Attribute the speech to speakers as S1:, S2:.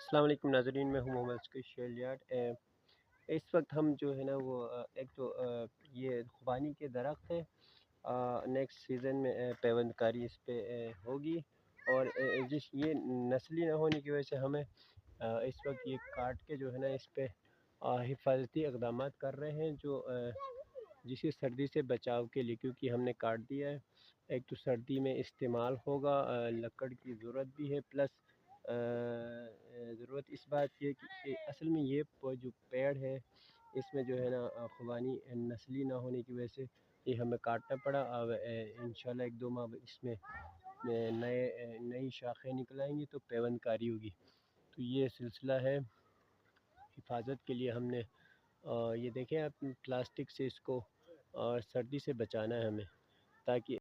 S1: السلام علیکم ناظرین، میں ہوں محمد اسکر شیلیاٹ۔ اس وقت ہم جو ہے نا وہ ایک تو یہ خوبانی کے درخت ہیں، نیکسٹ سیزن میں پیوند کاری اس پہ ہوگی، اور جس یہ نسلی نہ ہونے کی وجہ سے ہمیں اس وقت یہ کاٹ کے جو ہے نا اس پہ حفاظتی اقدامات کر رہے ہیں، جو جسے سردی سے بچاؤ کے لیے، کیونکہ ہم نے کاٹ دیا ہے۔ ایک تو سردی میں استعمال ہوگا، لکڑ کی ضرورت بھی ہے، پلس ضرورت اس بات کی ہے کہ اصل میں یہ جو پیڑ ہے اس میں جو ہے نا خوبانی نسلی نہ ہونے کی وجہ سے یہ ہمیں کاٹنا پڑا۔ اب انشاءاللہ ایک دو ماہ اس میں نئی شاخیں نکل آئیں گی تو پیوند کاری ہوگی۔ تو یہ سلسلہ ہے حفاظت کے لیے، ہم نے یہ دیکھیں آپ، پلاسٹک سے اس کو سردی سے بچانا ہے ہمیں، تاکہ